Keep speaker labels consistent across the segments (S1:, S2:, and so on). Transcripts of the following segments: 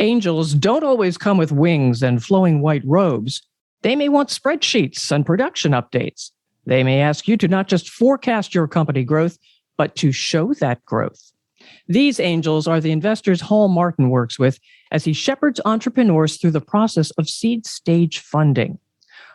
S1: Angels don't always come with wings and flowing white robes. They may want spreadsheets and production updates. They may ask you to not just forecast your company growth, but to show that growth. These angels are the investors Hall Martin works with as he shepherds entrepreneurs through the process of seed stage funding.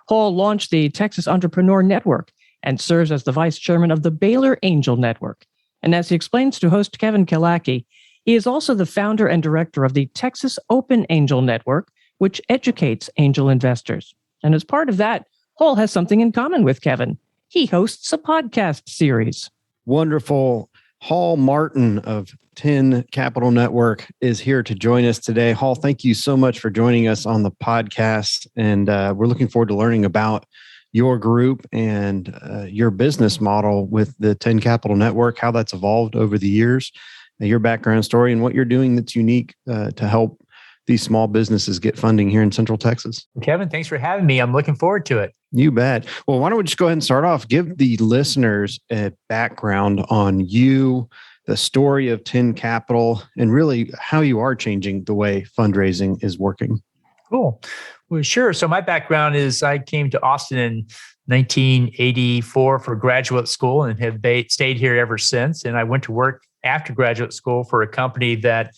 S1: Hall launched the Texas Entrepreneur Network and serves as the vice chairman of the Baylor Angel Network. And as he explains to host Kevin Kaylakie, he is also the founder and director of the Texas Open Angel Network, which educates angel investors. And as part of that, Hall has something in common with Kevin. He hosts a podcast series.
S2: Wonderful. Hall Martin of 10 Capital Network is here to join us today. Hall, thank you so much for joining us on the podcast. And we're looking forward to learning about your group and your business model with the 10 Capital Network, how that's evolved over the years, your background story, and what you're doing that's unique to help these small businesses get funding here in Central Texas.
S3: Kevin, thanks for having me. I'm looking forward to it.
S2: You bet. Well, why don't we just go ahead and start off? Give the listeners a background on you, the story of 10 Capital, and really how you are changing the way fundraising is working.
S3: Cool. Well, sure. So my background is I came to Austin in 1984 for graduate school and have stayed here ever since. And I went to work after graduate school for a company that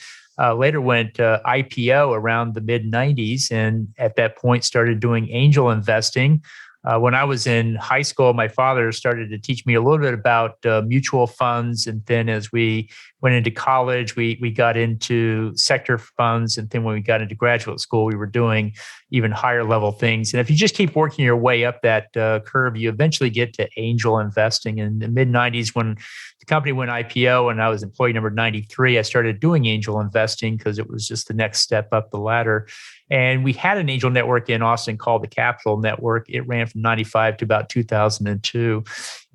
S3: later went IPO around the mid-90s, and at that point started doing angel investing. When I was in high school, my father started to teach me a little bit about mutual funds. And then as we went into college, we got into sector funds. And then when we got into graduate school, we were doing even higher level things. And if you just keep working your way up that curve, you eventually get to angel investing. In the mid-90s, when the company went IPO and I was employee number 93, I started doing angel investing because it was just the next step up the ladder. And we had an angel network in Austin called the Capital Network. It ran from 95 to about 2002.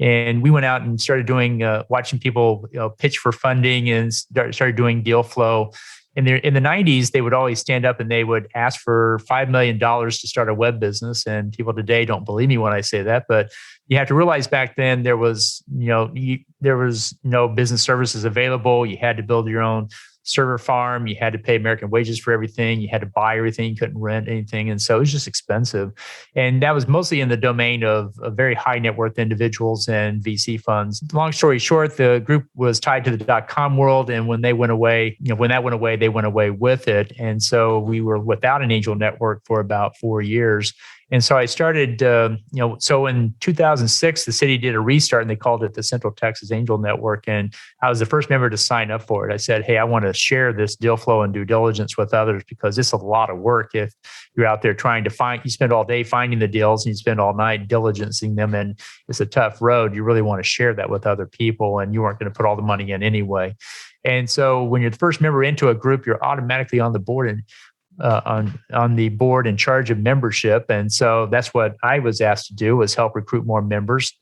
S3: And we went out and started doing, watching people pitch for funding and started doing deal flow. In the 90s, they would always stand up and they would ask for $5 million to start a web business. And people today don't believe me when I say that, but you have to realize back then there was no business services available. You had to build your own server farm. You had to pay American wages for everything. You had to buy everything. You couldn't rent anything. And so it was just expensive. And that was mostly in the domain of very high net worth individuals and VC funds. Long story short, the group was tied to the .com world. And when they went away, when that went away, they went away with it. And so we were without an angel network for about 4 years. And so I started, so in 2006, the city did a restart and they called it the Central Texas Angel Network. And I was the first member to sign up for it. I said, hey, I want to share this deal flow and due diligence with others because it's a lot of work. If you're out there trying to you spend all day finding the deals and you spend all night diligencing them, and it's a tough road. You really want to share that with other people, and you weren't going to put all the money in anyway. And so when you're the first member into a group, you're automatically on the board and on the board in charge of membership. And so that's what I was asked to do, was help recruit more members.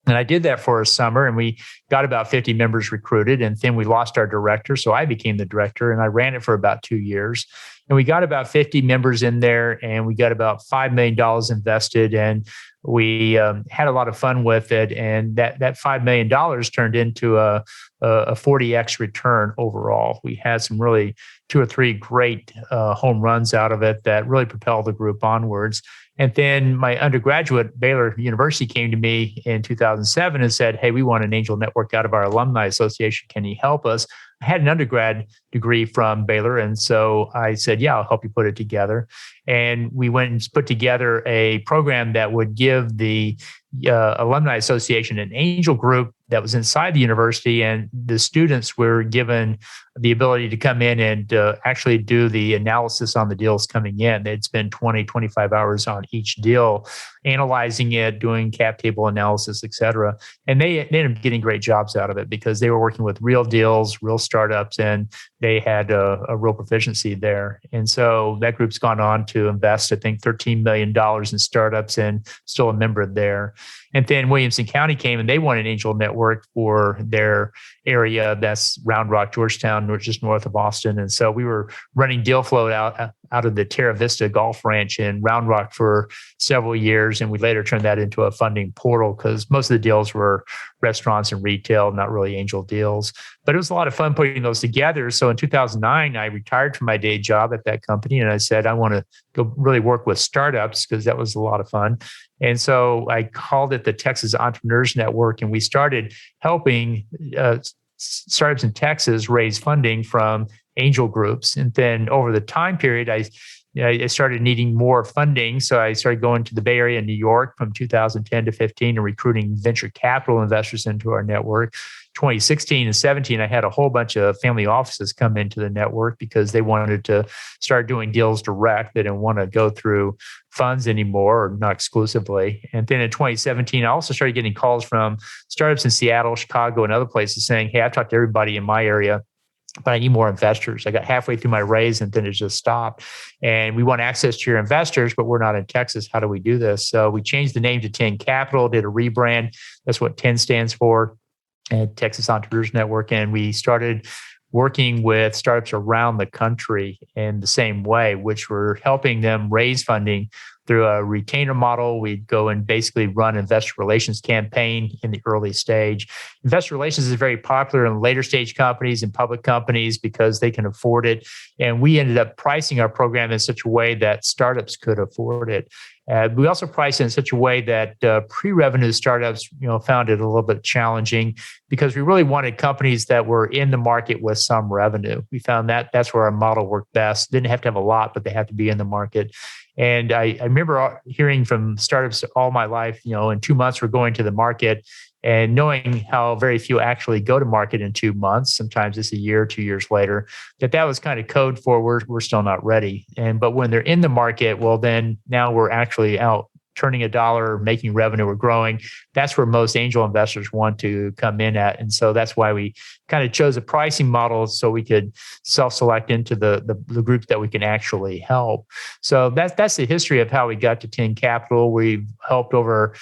S3: And I did that for a summer, and we got about 50 members recruited, and then we lost our director. So I became the director, and I ran it for about 2 years. And we got about 50 members in there, and we got about $5 million invested, and we had a lot of fun with it. And that $5 million turned into a 40x return overall. We had some really 2 or 3 great home runs out of it that really propelled the group onwards. And then my undergraduate, Baylor University, came to me in 2007 and said, hey, we want an angel network out of our alumni association. Can you help us? I had an undergrad degree from Baylor. And so I said, yeah, I'll help you put it together. And we went and put together a program that would give the Alumni Association an angel group that was inside the university, and the students were given the ability to come in and actually do the analysis on the deals coming in. They'd spend 20, 25 hours on each deal, analyzing it, doing cap table analysis, et cetera. And they ended up getting great jobs out of it because they were working with real deals, real startups, and they had a real proficiency there. And so that group's gone on to invest, I think, $13 million in startups and still a member there. And then Williamson County came and they wanted an angel network. network for their area. That's Round Rock, Georgetown, just north of Austin. And so we were running deal flow out of the Terra Vista Golf Ranch in Round Rock for several years. And we later turned that into a funding portal because most of the deals were restaurants and retail, not really angel deals. But it was a lot of fun putting those together. So in 2009, I retired from my day job at that company. And I said, I want to go really work with startups because that was a lot of fun. And so I called it the Texas Entrepreneurs Network. And we started helping startups in Texas raise funding from angel groups. And then over the time period, I started needing more funding. So I started going to the Bay Area in New York from 2010 to 15 and recruiting venture capital investors into our network. 2016 and 17, I had a whole bunch of family offices come into the network because they wanted to start doing deals direct. They didn't want to go through funds anymore, or not exclusively. And then in 2017, I also started getting calls from startups in Seattle, Chicago, and other places saying, hey, I've talked to everybody in my area, but I need more investors. I got halfway through my raise and then it just stopped. And we want access to your investors, but we're not in Texas. How do we do this? So we changed the name to 10 Capital, did a rebrand. That's what 10 stands for at Texas Entrepreneurs Network. And we started working with startups around the country in the same way, which were helping them raise funding through a retainer model. We'd go and basically run investor relations campaign in the early stage. Investor relations is very popular in later stage companies and public companies because they can afford it. And we ended up pricing our program in such a way that startups could afford it. We also priced it in such a way that pre-revenue startups, found it a little bit challenging because we really wanted companies that were in the market with some revenue. We found that that's where our model worked best. Didn't have to have a lot, but they had to be in the market. And I remember hearing from startups all my life, in 2 months we're going to the market, and knowing how very few actually go to market in 2 months, sometimes it's a year, 2 years later, that was kind of code for we're still not ready. But when they're in the market, well, then now we're actually out turning a dollar, making revenue, we're growing. That's where most angel investors want to come in at. And so that's why we kind of chose a pricing model so we could self-select into the groups that we can actually help. So that's the history of how we got to 10 Capital. We've helped over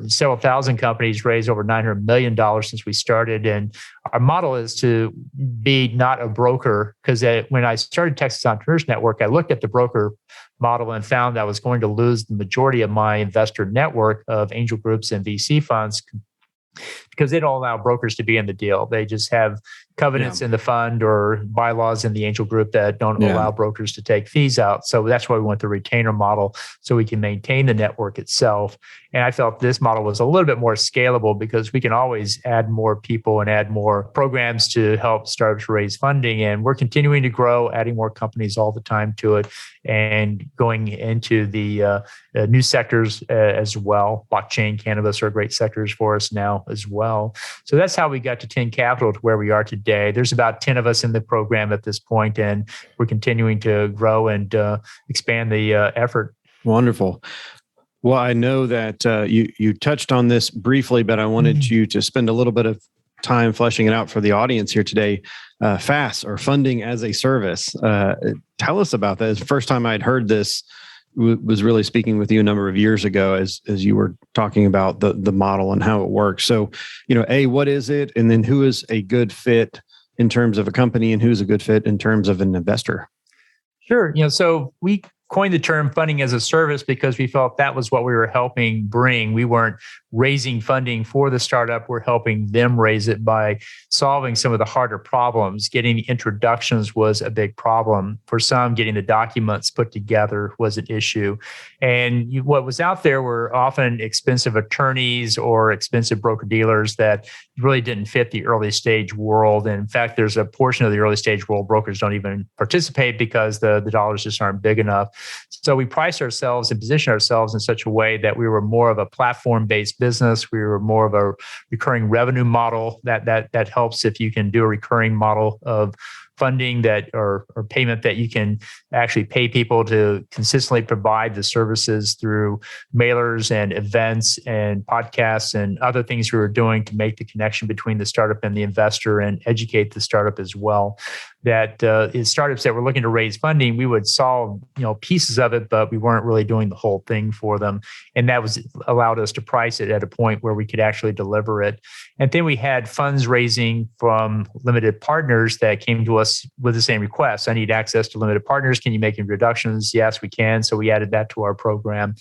S3: several thousand companies raise over $900 million since we started. And our model is to be not a broker, because when I started Texas Entrepreneurs Network, I looked at the broker model and found I was going to lose the majority of my investor network of angel groups and VC funds because they don't allow brokers to be in the deal. They just have covenants in the fund or bylaws in the angel group that don't allow brokers to take fees out. So that's why we went the retainer model, so we can maintain the network itself. And I felt this model was a little bit more scalable because we can always add more people and add more programs to help startups raise funding. And we're continuing to grow, adding more companies all the time to it, and going into the new sectors as well. Blockchain, cannabis are great sectors for us now as well. So that's how we got to 10 Capital to where we are today. There's about 10 of us in the program at this point, and we're continuing to grow and expand the effort.
S2: Wonderful. Well, I know that you touched on this briefly, but I wanted you to spend a little bit of time fleshing it out for the audience here today. FAS, or Funding as a Service. Tell us about that. It's the first time I'd heard this. Was really speaking with you a number of years ago as you were talking about the model and how it works. So, what is it? And then who is a good fit in terms of a company, and who's a good fit in terms of an investor?
S3: Sure. So we coined the term funding as a service because we felt that was what we were helping bring. We weren't raising funding for the startup. We're helping them raise it by solving some of the harder problems. Getting introductions was a big problem. For some, getting the documents put together was an issue. And what was out there were often expensive attorneys or expensive broker-dealers that really didn't fit the early stage world. And in fact, there's a portion of the early stage world brokers don't even participate because the dollars just aren't big enough. So we priced ourselves and positioned ourselves in such a way that we were more of a platform-based business. We were more of a recurring revenue model that helps if you can do a recurring model of funding that or payment that you can actually pay people to consistently provide the services through mailers and events and podcasts and other things we were doing to make the connection between the startup and the investor and educate the startup as well. That in startups that were looking to raise funding, we would solve pieces of it, but we weren't really doing the whole thing for them. And that was allowed us to price it at a point where we could actually deliver it. And then we had funds raising from limited partners that came to us with the same request. I need access to limited partners. Can you make introductions? Yes, we can. So we added that to our program.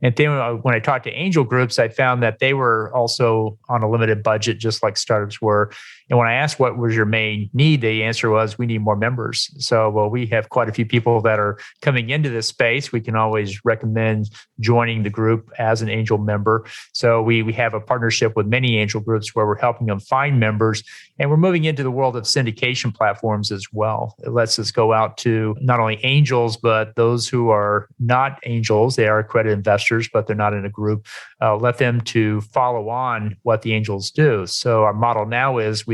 S3: And then when I talked to angel groups, I found that they were also on a limited budget, just like startups were. And when I asked what was your main need, the answer was, we need more members. So, well, we have quite a few people that are coming into this space. We can always recommend joining the group as an angel member. So we have a partnership with many angel groups where we're helping them find members. And we're moving into the world of syndication platforms as well. It lets us go out to not only angels, but those who are not angels. They are accredited investors, but they're not in a group. Let them to follow on what the angels do. So our model now is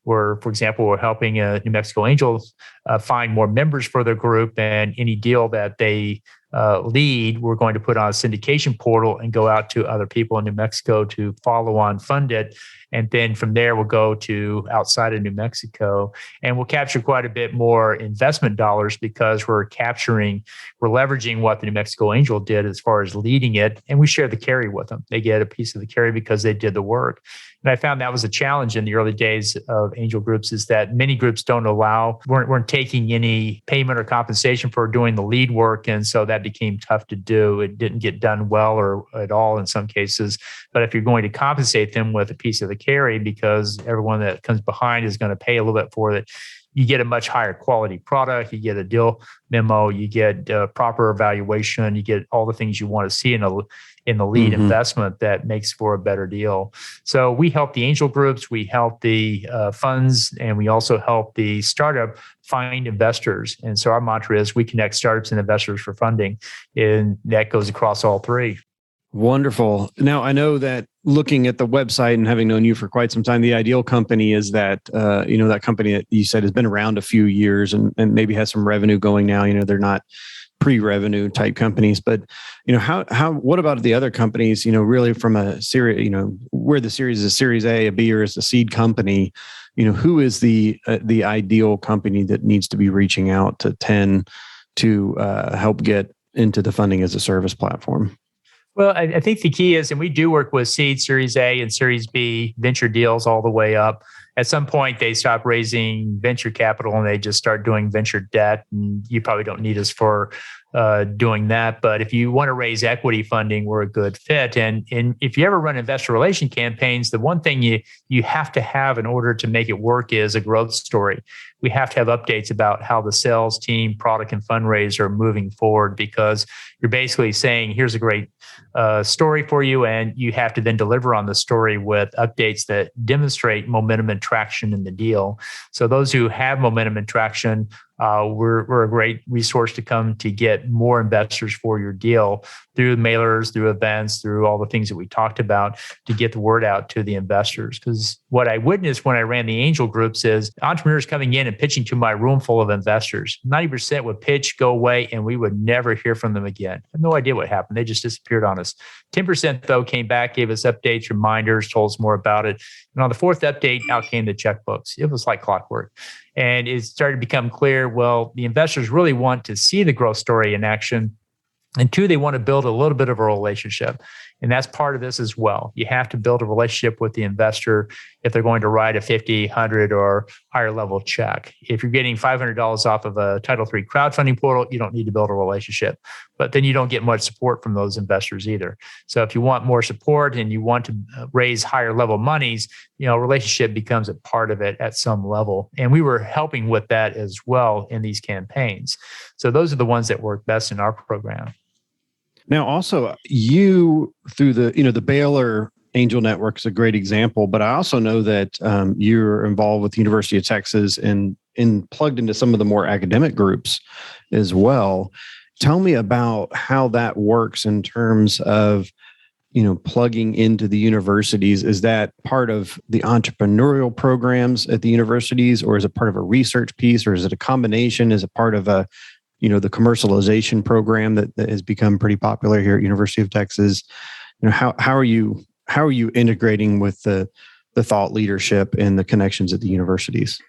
S3: for example, we're helping New Mexico Angels find more members for their group, and any deal that they lead, we're going to put on a syndication portal and go out to other people in New Mexico to follow on fund it. And then from there, we'll go to outside of New Mexico, and we'll capture quite a bit more investment dollars because we're leveraging what the New Mexico Angel did as far as leading it, and we share the carry with them. They get a piece of the carry because they did the work. And I found that was a challenge in the early days of angel groups, is that many groups weren't taking any payment or compensation for doing the lead work. And so that became tough to do. It didn't get done well or at all in some cases. But if you're going to compensate them with a piece of the carry, because everyone that comes behind is going to pay a little bit for it, you get a much higher quality product, you get a deal memo, you get proper evaluation, you get all the things you want to see in the lead investment that makes for a better deal. So we help the angel groups, we help the funds, and we also help the startup find investors. And so our mantra is we connect startups and investors for funding, and that goes across all three.
S2: Wonderful. Now, I know that looking at the website and having known you for quite some time, the Ideal Company is that, that company that you said has been around a few years and maybe has some revenue going now. They're not pre-revenue type companies, but, what about the other companies, really from a series, where the series is Series A B, or is the seed company, who is the ideal company that needs to be reaching out to 10 to help get into the funding as a service platform?
S3: Well, I think the key is, and we do work with seed, Series A and Series B venture deals all the way up. At some point, they stop raising venture capital and they just start doing venture debt. And you probably don't need us for doing that. But if you want to raise equity funding, we're a good fit. And if you ever run investor relation campaigns, the one thing you have to have in order to make it work is a growth story. We have to have updates about how the sales team, product, and fundraiser are moving forward, because you're basically saying, here's a great story for you, and you have to then deliver on the story with updates that demonstrate momentum and traction in the deal. So those who have momentum and traction, we're a great resource to come to get more investors for your deal through mailers, through events, through all the things that we talked about to get the word out to the investors. Because what I witnessed when I ran the angel groups is entrepreneurs coming in and pitching to my room full of investors. 90% would pitch, go away, and we would never hear from them again. I have no idea what happened. They just disappeared on us. 10% though came back, gave us updates, reminders, told us more about it. And on the fourth update, out came the checkbooks. It was like clockwork. And it started to become clear, well, the investors really want to see the growth story in action. And two, they want to build a little bit of a relationship. And that's part of this as well. You have to build a relationship with the investor if they're going to write a $50, $100, or higher level check. If you're getting $500 off of a Title III crowdfunding portal, you don't need to build a relationship. But then you don't get much support from those investors either. So if you want more support and you want to raise higher level monies, relationship becomes a part of it at some level. And we were helping with that as well in these campaigns. So those are the ones that work best in our program.
S2: Now, also, you through the Baylor Angel Network is a great example, but I also know that you're involved with the University of Texas and plugged into some of the more academic groups as well. Tell me about how that works in terms of, plugging into the universities? Is that part of the entrepreneurial programs at the universities, or is it part of a research piece, or is it a combination? Is it part of the commercialization program that has become pretty popular here at University of Texas? How are you integrating with the thought leadership and the connections at the universities?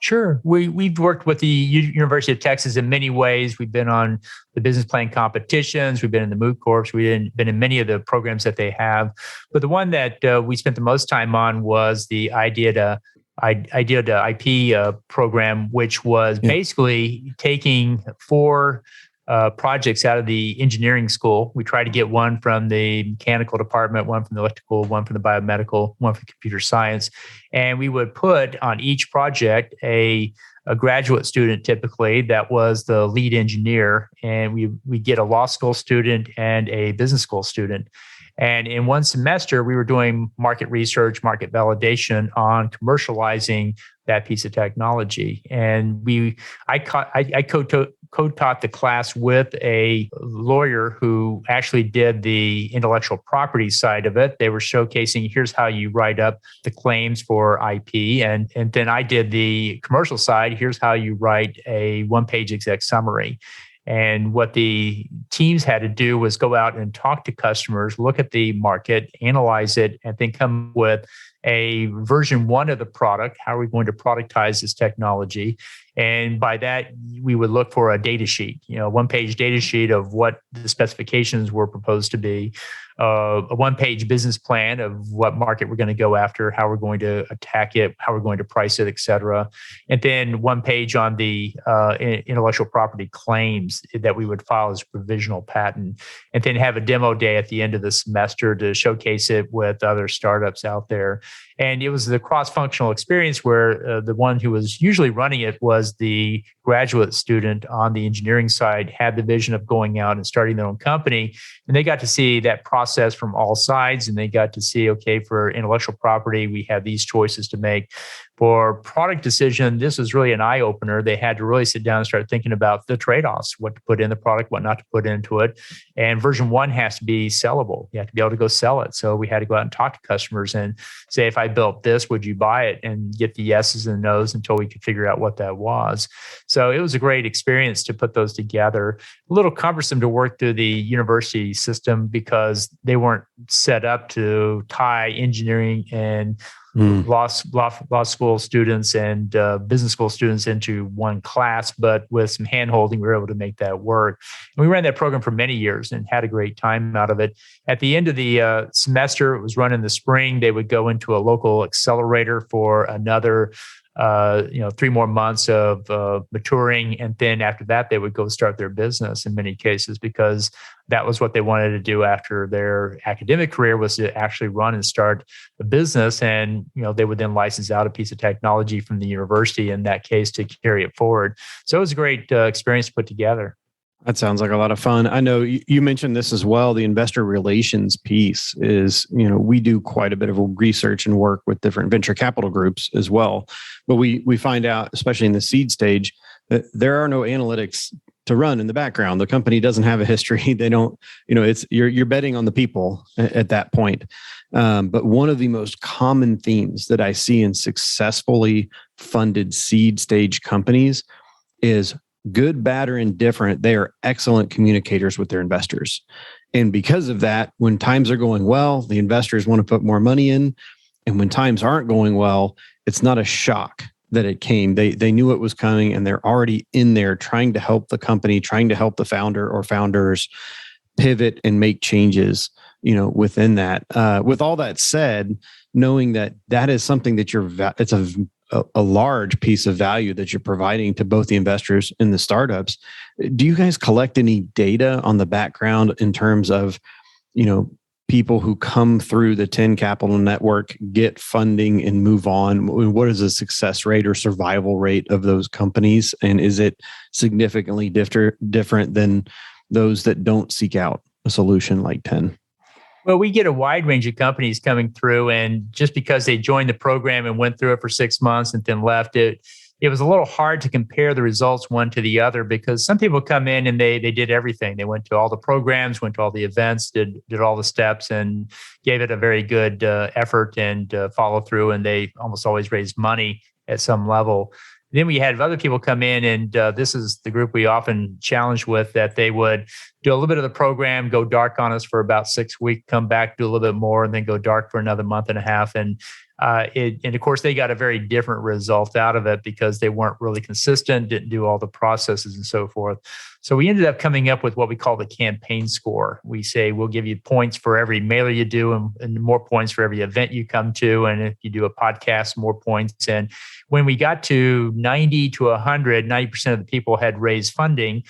S3: Sure. We've worked with the University of Texas in many ways. We've been on the business plan competitions. We've been in the MOOC Corps. We've been in many of the programs that they have. But the one that we spent the most time on was the Idea to IP program, which was basically taking 4 projects out of the engineering school. We tried to get one from the mechanical department, one from the electrical, one from the biomedical, one from computer science. And we would put on each project a graduate student, typically, that was the lead engineer. And we get a law school student and a business school student. And in one semester, we were doing market research, market validation on commercializing that piece of technology. And I co-taught the class with a lawyer who actually did the intellectual property side of it. They were showcasing, here's how you write up the claims for IP. And then I did the commercial side. Here's how you write a 1-page exec summary. And what the teams had to do was go out and talk to customers, look at the market, analyze it, and then come with a version 1 of the product. How are we going to productize this technology? And by that, we would look for a data sheet, a 1-page data sheet of what the specifications were proposed to be, a 1-page business plan of what market we're going to go after, how we're going to attack it, how we're going to price it, et cetera. And then 1 page on the intellectual property claims that we would file as provisional patent, and then have a demo day at the end of the semester to showcase it with other startups out there. And it was the cross-functional experience where the one who was usually running it was the graduate student on the engineering side, had the vision of going out and starting their own company. And they got to see that process from all sides. And they got to see, okay, for intellectual property, we have these choices to make. For product decision, this was really an eye-opener. They had to really sit down and start thinking about the trade-offs, what to put in the product, what not to put into it. And version 1 has to be sellable. You have to be able to go sell it. So we had to go out and talk to customers and say, if I built this, would you buy it? And get the yeses and nos until we could figure out what that was. So it was a great experience to put those together. A little cumbersome to work through the university system because they weren't set up to tie engineering and law school students and business school students into one class, but with some hand-holding, we were able to make that work. And we ran that program for many years and had a great time out of it. At the end of the semester, it was run in the spring. They would go into a local accelerator for another 3 more months of maturing. And then after that, they would go start their business in many cases, because that was what they wanted to do after their academic career, was to actually run and start a business. And, they would then license out a piece of technology from the university in that case to carry it forward. So it was a great experience to put together.
S2: That sounds like a lot of fun. I know you mentioned this as well. The investor relations piece is, we do quite a bit of research and work with different venture capital groups as well. But we find out, especially in the seed stage, that there are no analytics to run in the background. The company doesn't have a history. They don't, it's you're betting on the people at that point. But one of the most common themes that I see in successfully funded seed stage companies is, good, bad, or indifferent, they are excellent communicators with their investors. And because of that, when times are going well, the investors want to put more money in. And when times aren't going well, it's not a shock that it came. They knew it was coming, and they're already in there trying to help the company, trying to help the founder or founders pivot and make changes, within that. With all that said, knowing that is something that it's a large piece of value that you're providing to both the investors and the startups. Do you guys collect any data on the background in terms of, people who come through the 10 Capital Network, get funding and move on? What is the success rate or survival rate of those companies? And is it significantly different than those that don't seek out a solution like 10?
S3: Well, we get a wide range of companies coming through, and just because they joined the program and went through it for 6 months and then left, it it was a little hard to compare the results one to the other because some people come in and they did everything. They went to all the programs, went to all the events, did all the steps, and gave it a very good effort and follow through. And they almost always raised money at some level. Then we had other people come in, and this is the group we often challenge with, that they would do a little bit of the program, go dark on us for about 6 weeks, come back, do a little bit more, and then go dark for another month and a half. And of course, they got a very different result out of it because they weren't really consistent, didn't do all the processes and so forth. So we ended up coming up with what we call the campaign score. We say we'll give you points for every mailer you do and more points for every event you come to. And if you do a podcast, more points. And when we got to 90 to 100, 90% of the people had raised funding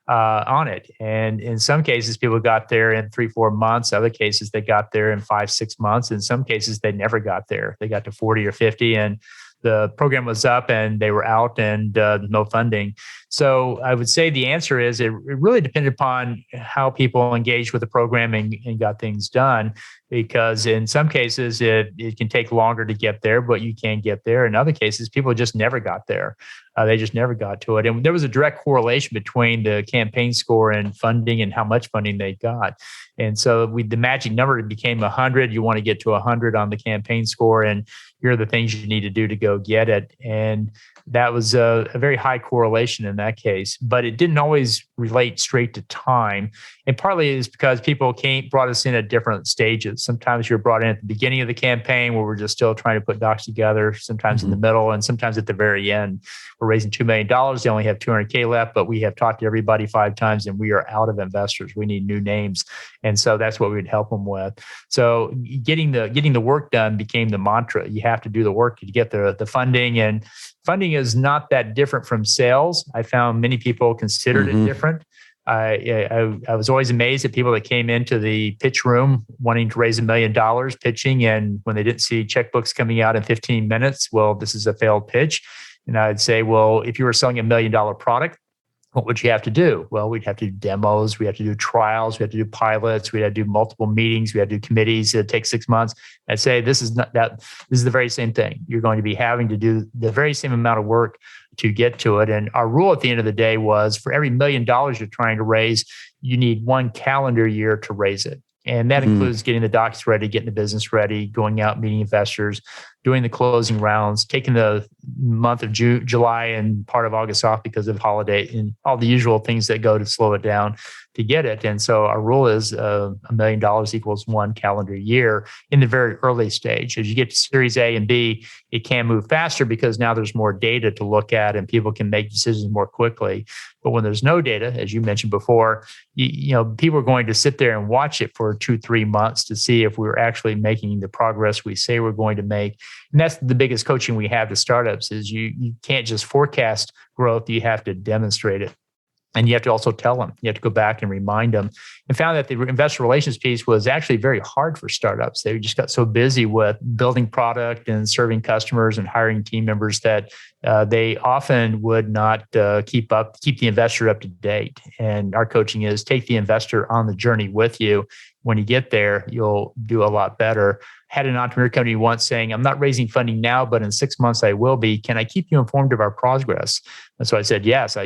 S3: on it. And in some cases, people got there in 3-4 months. Other cases, they got there in 5-6 months. In some cases, they never got there. They got to 40 or 50 and the program was up and they were out and no funding. So I would say the answer is it really depended upon how people engaged with the program and got things done. Because in some cases, it can take longer to get there, but you can get there. In other cases, people just never got there. They just never got to it. And there was a direct correlation between the campaign score and funding and how much funding they got. And so the magic number became 100. You want to get to 100 on the campaign score, and here are the things you need to do to go get it. And that was a very high correlation in that case, but it didn't always relate straight to time. And partly is because people brought us in at different stages. Sometimes you're brought in at the beginning of the campaign where we're just still trying to put docs together, sometimes in the middle, and sometimes at the very end. We're raising $2 million. They only have $200K left, but we have talked to everybody 5 times and we are out of investors. We need new names. And so that's what we would help them with. So getting the work done became the mantra. You have to do the work to get the funding, and funding is not that different from sales. I found many people considered it different. I was always amazed at people that came into the pitch room wanting to raise $1 million pitching, and when they didn't see checkbooks coming out in 15 minutes, well, this is a failed pitch. And I'd say, well, if you were selling $1 million product, what would you have to do? Well, we'd have to do demos. We have to do trials. We have to do pilots. We had to do multiple meetings. We had to do committees. It takes 6 months. I'd say this is not that. This is the very same thing. You're going to be having to do the very same amount of work to get to it. And our rule at the end of the day was for every $1 million you're trying to raise, you need 1 calendar year to raise it. And that includes getting the docs ready, getting the business ready, going out, meeting investors, doing the closing rounds, taking the month of July and part of August off because of holiday and all the usual things that go to slow it down to get it. And so our rule is $1 million equals 1 calendar year in the very early stage. As you get to Series A and B, it can move faster because now there's more data to look at and people can make decisions more quickly. But when there's no data, as you mentioned before, people are going to sit there and watch it for 2-3 months to see if we're actually making the progress we say we're going to make. And that's the biggest coaching we have to startups is you can't just forecast growth, you have to demonstrate it. And you have to also tell them, you have to go back and remind them, and found that the investor relations piece was actually very hard for startups. They just got so busy with building product and serving customers and hiring team members that they often would not keep the investor up to date. And our coaching is take the investor on the journey with you. When you get there, you'll do a lot better. Had an entrepreneur come to me once saying, I'm not raising funding now, but in 6 months I will be. Can I keep you informed of our progress? And so I said, yes.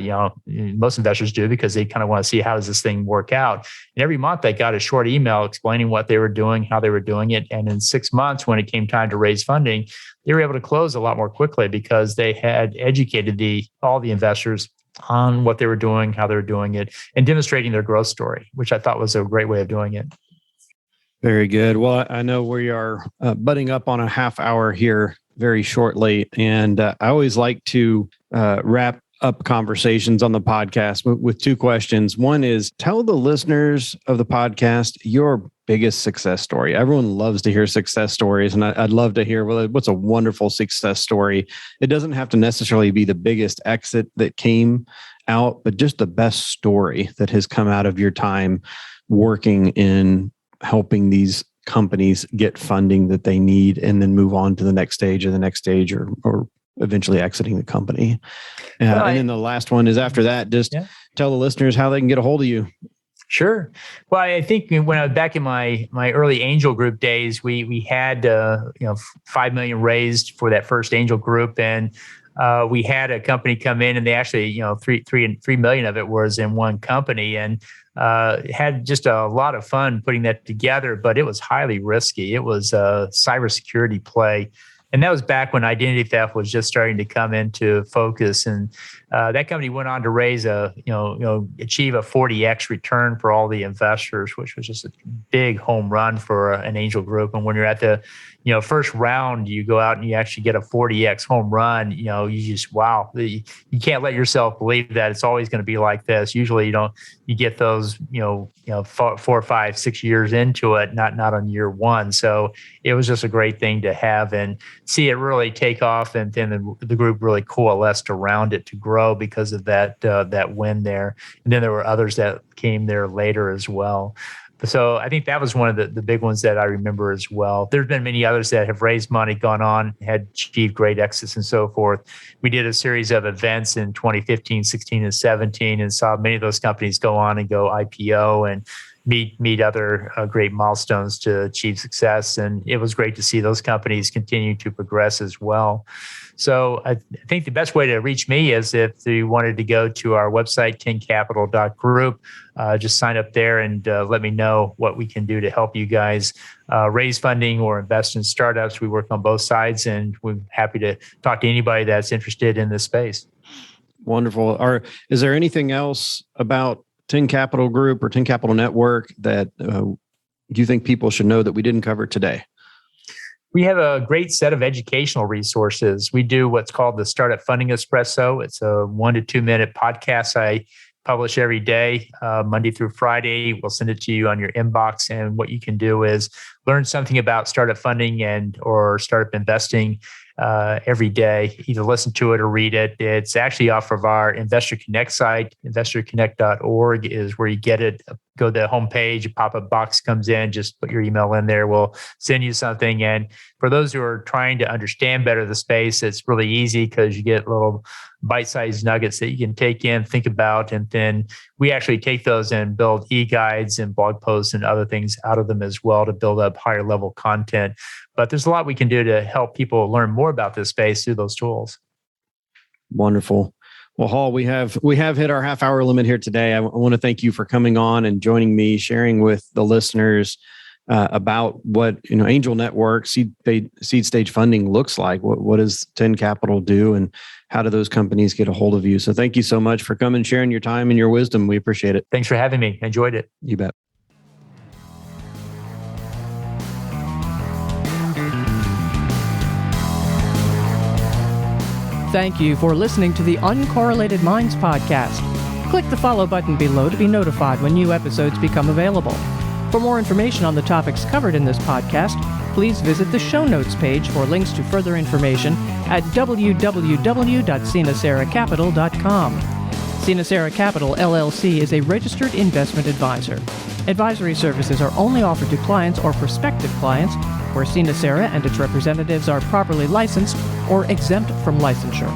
S3: Most investors do because they kind of want to see how does this thing work out. And every month I got a short email explaining what they were doing, how they were doing it. And in 6 months, when it came time to raise funding, they were able to close a lot more quickly because they had educated all the investors on what they were doing, how they were doing it, and demonstrating their growth story, which I thought was a great way of doing it.
S2: Very good. Well, I know we are butting up on a half hour here very shortly. And I always like to wrap up conversations on the podcast with 2 questions. One is tell the listeners of the podcast your biggest success story. Everyone loves to hear success stories. And I'd love to hear, well, what's a wonderful success story? It doesn't have to necessarily be the biggest exit that came out, but just the best story that has come out of your time working in helping these companies get funding that they need and then move on to the next stage or eventually exiting the company. And then the last one is after that, just tell the listeners how they can get a hold of you.
S3: Sure. Well, I think when I was back in my early angel group days, we had $5 million raised for that first angel group, and we had a company come in, and they actually, $3 million of it was in one company, and had just a lot of fun putting that together. But it was highly risky. It was a cybersecurity play. And that was back when identity theft was just starting to come into focus. And that company went on to raise achieve a 40x return for all the investors, which was just a big home run for an angel group. And when you're at the first round, you go out and you actually get a 40x home run. You just, wow, you can't let yourself believe that it's always going to be like this. Usually you get those, 4, 5, 6 years into it, not on year one. So it was just a great thing to have and see it really take off. And then the group really coalesced around it to grow because of that win there. And then there were others that came there later as well. So I think that was one of the big ones that I remember as well. There's been many others that have raised money, gone on, had achieved great exits and so forth. We did a series of events in 2015, 16, and 17 and saw many of those companies go on and go IPO and meet other great milestones to achieve success. And it was great to see those companies continue to progress as well. So I think the best way to reach me is if you wanted to go to our website, 10capital.group, just sign up there and let me know what we can do to help you guys raise funding or invest in startups. We work on both sides, and we're happy to talk to anybody that's interested in this space.
S2: Wonderful. Is there anything else about 10 Capital Group or 10 Capital Network that you think people should know that we didn't cover today?
S3: We have a great set of educational resources. We do what's called the Startup Funding Espresso. It's a 1 to 2 minute podcast I publish every day, Monday through Friday. We'll send it to you on your inbox. And what you can do is learn something about startup funding or startup investing every day. Either listen to it or read it. It's actually off of our Investor Connect site. InvestorConnect.org is where you get it. Go to the homepage, a pop-up box comes in, just put your email in there. We'll send you something. And for those who are trying to understand better the space, it's really easy because you get little bite-sized nuggets that you can take in, think about, and then we actually take those and build e-guides and blog posts and other things out of them as well to build up higher level content. But there's a lot we can do to help people learn more about this space through those tools.
S2: Wonderful. Well, Hall, we have hit our half-hour limit here today. I want to thank you for coming on and joining me, sharing with the listeners about what Angel Network seed stage funding looks like. What does 10 Capital do, and how do those companies get a hold of you? So, thank you so much for coming, sharing your time and your wisdom. We appreciate it.
S3: Thanks for having me. Enjoyed it.
S2: You bet.
S1: Thank you for listening to the Uncorrelated Minds podcast. Click the follow button below to be notified when new episodes become available. For more information on the topics covered in this podcast, please visit the show notes page for links to further information at www.SineCeraCapital.com. SineCera Capital, LLC is a registered investment advisor. Advisory services are only offered to clients or prospective clients where SineCera and its representatives are properly licensed or exempt from licensure.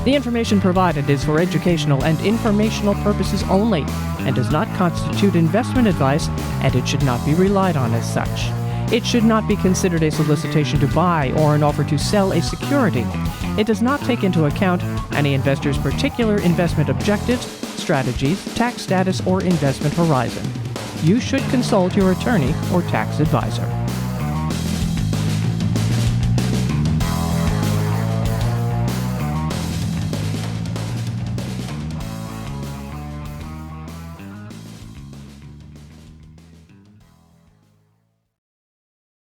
S1: The information provided is for educational and informational purposes only and does not constitute investment advice, and it should not be relied on as such. It should not be considered a solicitation to buy or an offer to sell a security. It does not take into account any investor's particular investment objectives, strategies, tax status, or investment horizon. You should consult your attorney or tax advisor.